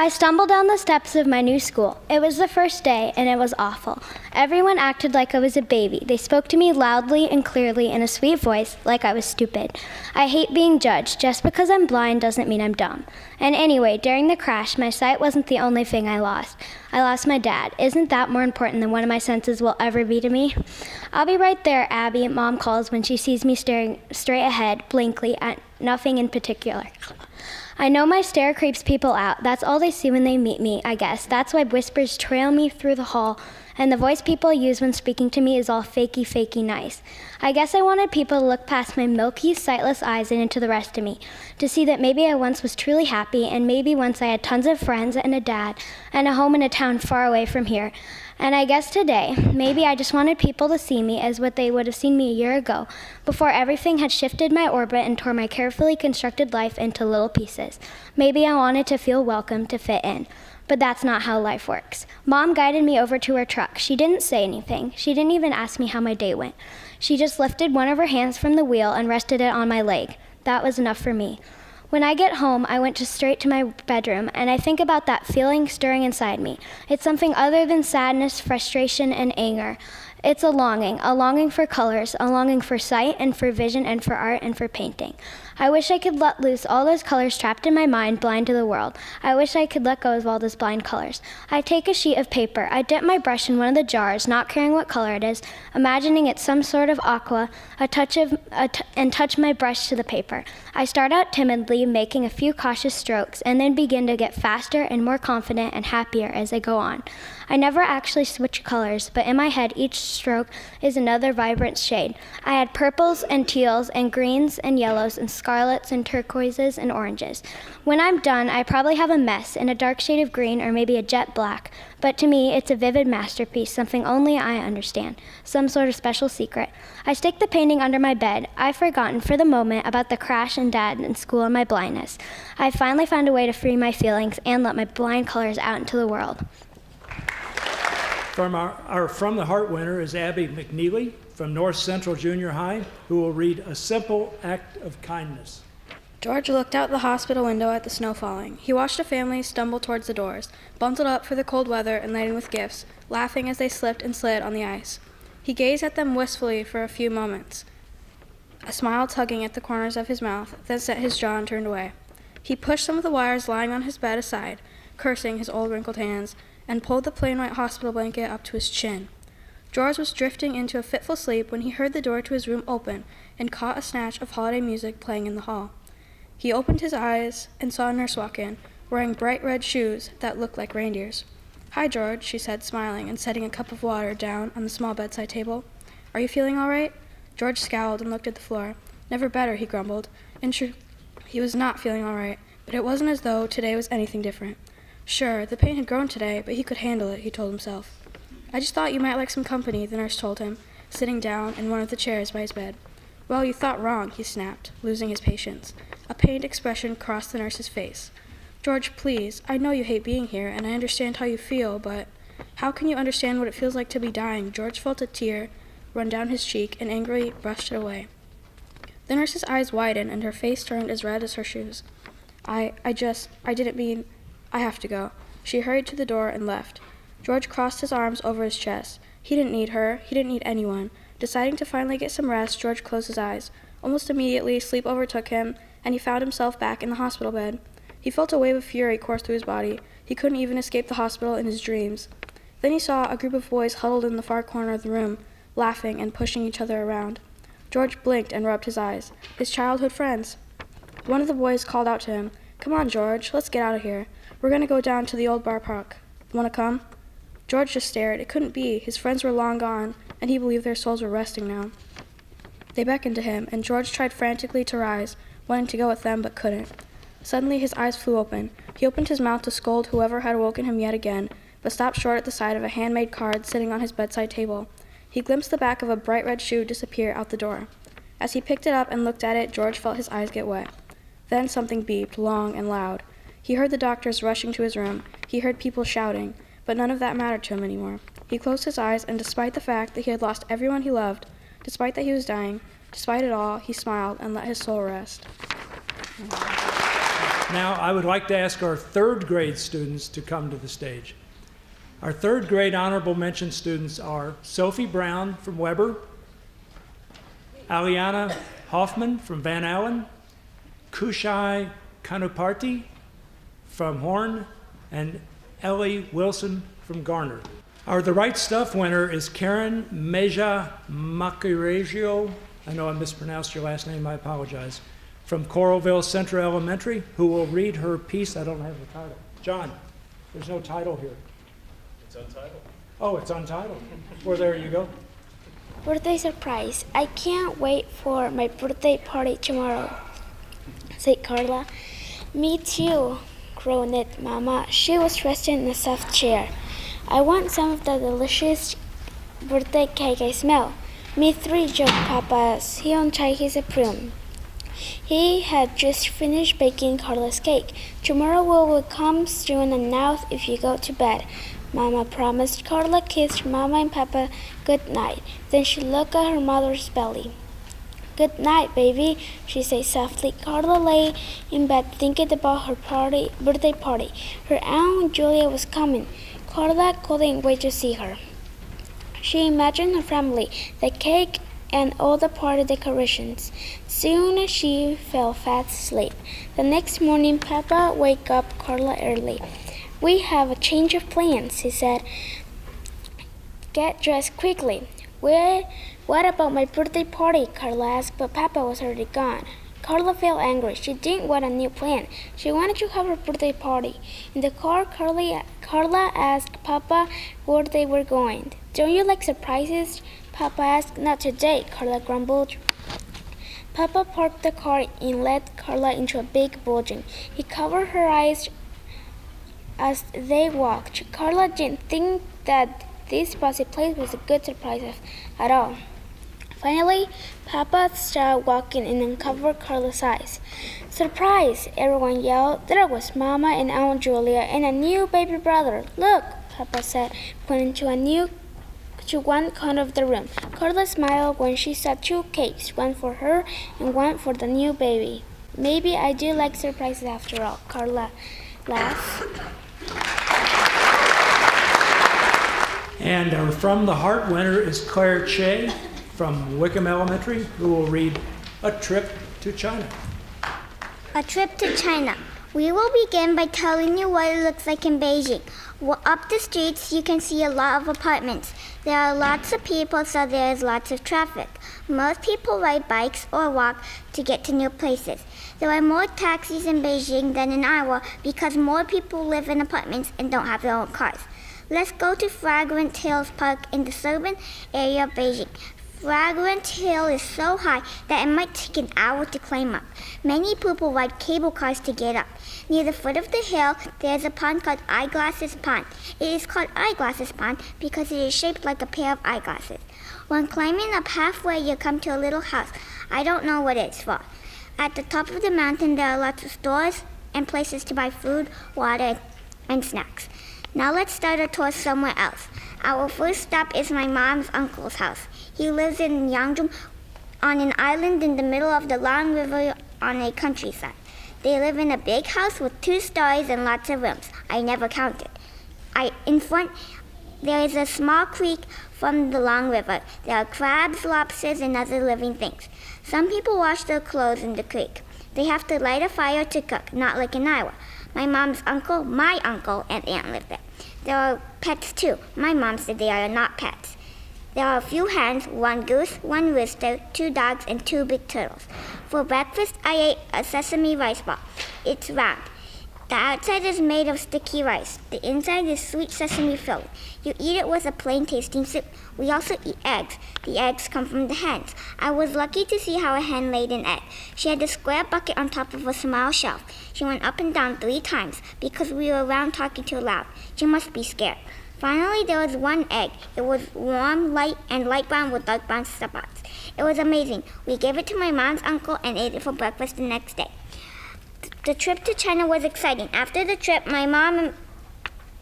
I stumbled down the steps of my new school. It was the first day, and it was awful. Everyone acted like I was a baby. They spoke to me loudly and clearly in a sweet voice, like I was stupid. I hate being judged. Just because I'm blind doesn't mean I'm dumb. And anyway, during the crash, my sight wasn't the only thing I lost. I lost my dad. Isn't that more important than one of my senses will ever be to me? I'll be right there, Abby, Mom calls when she sees me staring straight ahead, blankly, at nothing in particular. I know my stare creeps people out. That's all they see when they meet me, I guess. That's why whispers trail me through the hall, and the voice people use when speaking to me is all fakey nice. I guess I wanted people to look past my milky, sightless eyes and into the rest of me, to see that maybe I once was truly happy, and maybe once I had tons of friends and a dad, and a home in a town far away from here. And I guess today, maybe I just wanted people to see me as what they would have seen me a year ago, before everything had shifted my orbit and tore my carefully constructed life into little pieces. Maybe I wanted to feel welcome, to fit in. But that's not how life works. Mom guided me over to her truck. She didn't say anything. She didn't even ask me how my day went. She just lifted one of her hands from the wheel and rested it on my leg. That was enough for me. When I get home, I went straight to my bedroom, and I think about that feeling stirring inside me. It's something other than sadness, frustration, and anger. It's a longing for colors, a longing for sight and for vision and for art and for painting. I wish I could let loose all those colors trapped in my mind, blind to the world. I wish I could let go of all those blind colors. I take a sheet of paper. I dip my brush in one of the jars, not caring what color it is, imagining it's some sort of aqua, and touch my brush to the paper. I start out timidly, making a few cautious strokes, and then begin to get faster and more confident and happier as I go on. I never actually switch colors, but in my head, each stroke is another vibrant shade. I add purples and teals and greens and yellows and scarlets and turquoises and oranges. When I'm done, I probably have a mess in a dark shade of green or maybe a jet black, but to me, it's a vivid masterpiece, something only I understand, some sort of special secret. I stick the painting under my bed. I've forgotten for the moment about the crash and Dad and school and my blindness. I finally found a way to free my feelings and let my blind colors out into the world. From our From the Heart winner is Abby McNeely from North Central Junior High, who will read A Simple Act of Kindness. George looked out the hospital window at the snow falling. He watched a family stumble towards the doors, bundled up for the cold weather and laden with gifts, laughing as they slipped and slid on the ice. He gazed at them wistfully for a few moments, a smile tugging at the corners of his mouth, then set his jaw and turned away. He pushed some of the wires lying on his bed aside, cursing his old wrinkled hands, and pulled the plain white hospital blanket up to his chin. George was drifting into a fitful sleep when he heard the door to his room open and caught a snatch of holiday music playing in the hall. He opened his eyes and saw a nurse walk in, wearing bright red shoes that looked like reindeers. "Hi, George," she said, smiling and setting a cup of water down on the small bedside table. "Are you feeling all right?" George scowled and looked at the floor. "Never better," he grumbled. In truth, he was not feeling all right, but it wasn't as though today was anything different. Sure, the pain had grown today, but he could handle it, he told himself. "I just thought you might like some company," the nurse told him, sitting down in one of the chairs by his bed. "Well, you thought wrong," he snapped, losing his patience. A pained expression crossed the nurse's face. "George, please, I know you hate being here, and I understand how you feel, but how can you understand what it feels like to be dying?" George felt a tear run down his cheek and angrily brushed it away. The nurse's eyes widened, and her face turned as red as her shoes. I didn't mean, I have to go." She hurried to the door and left. George crossed his arms over his chest. He didn't need her. He didn't need anyone. Deciding to finally get some rest, George closed his eyes. Almost immediately, sleep overtook him, and he found himself back in the hospital bed. He felt a wave of fury course through his body. He couldn't even escape the hospital in his dreams. Then he saw a group of boys huddled in the far corner of the room, laughing and pushing each other around. George blinked and rubbed his eyes. His childhood friends. One of the boys called out to him, "Come on, George, let's get out of here. We're going to go down to the old bar park. Want to come?" George just stared. It couldn't be. His friends were long gone, and he believed their souls were resting now. They beckoned to him, and George tried frantically to rise, wanting to go with them, but couldn't. Suddenly his eyes flew open. He opened his mouth to scold whoever had woken him yet again, but stopped short at the sight of a handmade card sitting on his bedside table. He glimpsed the back of a bright red shoe disappear out the door. As he picked it up and looked at it, George felt his eyes get wet. Then something beeped, long and loud. He heard the doctors rushing to his room. He heard people shouting, but none of that mattered to him anymore. He closed his eyes, and despite the fact that he had lost everyone he loved, despite that he was dying, despite it all, he smiled and let his soul rest. Now, I would like to ask our third grade students to come to the stage. Our third grade honorable mention students are Sophie Brown from Weber, Aliana Hoffman from Van Allen, Kushai Kanuparti from Horn, and Ellie Wilson from Garner. Our The Right Stuff winner is Karen Meza Maciragio. I know I mispronounced your last name, I apologize. From Coralville Central Elementary, who will read her piece. I don't have the title. John, there's no title here. It's untitled. Oh, it's untitled. Well, there you go. Birthday surprise. I can't wait for my birthday party tomorrow, said Carla. Me too, groaned Mama. She was resting in a soft chair. I want some of the delicious birthday cake I smell. Me three, joked Papa as he untied his apron. He had just finished baking Carla's cake. Tomorrow we will come soon enough if you go to bed, Mama promised. Carla kissed Mama and Papa good night. Then she looked at her mother's belly. Good night, baby, she said softly. Carla lay in bed thinking about her birthday party. Her Aunt Julia was coming. Carla couldn't wait to see her. She imagined her family, the cake, and all the party decorations. Soon she fell fast asleep. The next morning, Papa woke up Carla early. We have a change of plans, he said. Get dressed quickly. What about my birthday party? Carla asked, but Papa was already gone. Carla felt angry. She didn't want a new plan. She wanted to have her birthday party. In the car, Carla asked Papa where they were going. Don't you like surprises? Papa asked. Not today, Carla grumbled. Papa parked the car and led Carla into a big building. He covered her eyes as they walked. Carla didn't think that this bossy place was a good surprise at all. Finally, Papa started walking and uncovered Carla's eyes. Surprise! Everyone yelled. There was Mama and Aunt Julia and a new baby brother. Look, Papa said, pointing to one corner of the room. Carla smiled when she saw 2 cakes, one for her and one for the new baby. Maybe I do like surprises after all, Carla laughed. And our From the Heart winner is Claire Che from Wickham Elementary, who will read A Trip to China. A trip to China. We will begin by telling you what it looks like in Beijing. Well, up the streets, you can see a lot of apartments. There are lots of people, so there is lots of traffic. Most people ride bikes or walk to get to new places. There are more taxis in Beijing than in Iowa because more people live in apartments and don't have their own cars. Let's go to Fragrant Hills Park in the suburban area of Beijing. Fragrant Hill is so high that it might take an hour to climb up. Many people ride cable cars to get up. Near the foot of the hill, there is a pond called Eyeglasses Pond. It is called Eyeglasses Pond because it is shaped like a pair of eyeglasses. When climbing up halfway, you come to a little house. I don't know what it's for. At the top of the mountain, there are lots of stores and places to buy food, water, and snacks. Now let's start a tour somewhere else. Our first stop is my mom's uncle's house. He lives in Yangzhou on an island in the middle of the long river on a countryside. They live in a big house with 2 stories and lots of rooms. I never counted. In front, there is a small creek from the long river. There are crabs, lobsters, and other living things. Some people wash their clothes in the creek. They have to light a fire to cook, not like in Iowa. My mom's uncle, my uncle, and aunt live there. There are pets too. My mom said they are not pets. There are a few hens, 1 goose, 1 rooster, 2 dogs, and 2 big turtles. For breakfast, I ate a sesame rice ball. It's round. The outside is made of sticky rice. The inside is sweet sesame filling. You eat it with a plain tasting soup. We also eat eggs. The eggs come from the hens. I was lucky to see how a hen laid an egg. She had a square bucket on top of a small shelf. She went up and down 3 times because we were around talking too loud. She must be scared. Finally, there was 1 egg. It was warm, light brown with dark brown spots. It was amazing. We gave it to my mom's uncle and ate it for breakfast the next day. The trip to China was exciting. After the trip, my mom and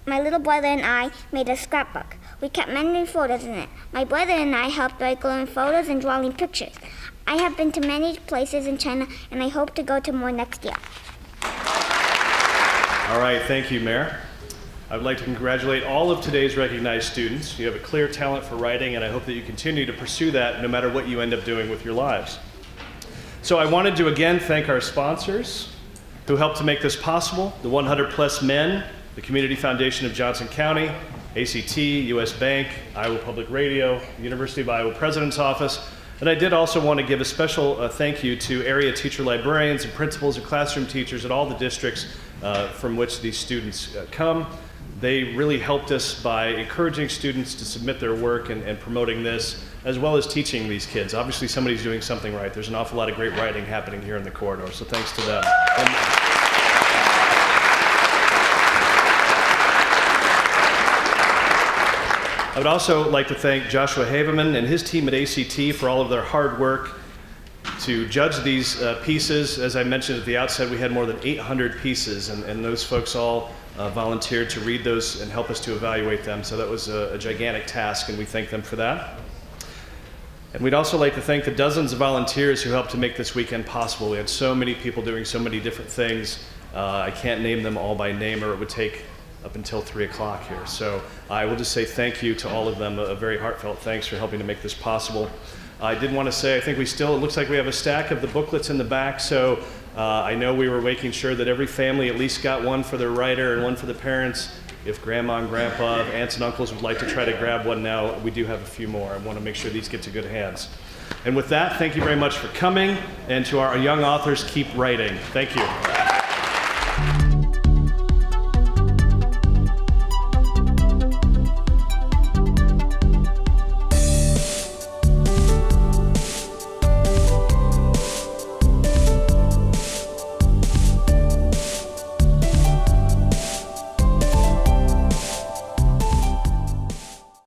my little brother and I made a scrapbook. We kept many photos in it. My brother and I helped by glowing photos and drawing pictures. I have been to many places in China, and I hope to go to more next year. All right, thank you, Mayor. I would like to congratulate all of today's recognized students. You have a clear talent for writing, and I hope that you continue to pursue that no matter what you end up doing with your lives. So I wanted to again thank our sponsors who helped to make this possible, the 100 Plus Men, the Community Foundation of Johnson County, ACT, US Bank, Iowa Public Radio, University of Iowa President's Office, and I did also want to give a special thank you to area teacher librarians and principals and classroom teachers at all the districts from which these students come. They really helped us by encouraging students to submit their work and promoting this, as well as teaching these kids. Obviously, somebody's doing something right. There's an awful lot of great writing happening here in the corridor, so thanks to them. I would also like to thank Joshua Haveman and his team at ACT for all of their hard work to judge these pieces. As I mentioned at the outset, we had more than 800 pieces, and those folks all volunteered to read those and help us to evaluate them. So that was a gigantic task, and we thank them for that. And we'd also like to thank the dozens of volunteers who helped to make this weekend possible. We had so many people doing so many different things. I can't name them all by name, or it would take up until 3 o'clock here. So I will just say thank you to all of them, a very heartfelt thanks for helping to make this possible. I did want to say, I think it looks like we have a stack of the booklets in the back, so I know we were making sure that every family at least got one for their writer and one for the parents. If grandma and grandpa, aunts and uncles would like to try to grab one now, we do have a few more. I want to make sure these get to good hands. And with that, thank you very much for coming, and to our young authors, keep writing. Thank you.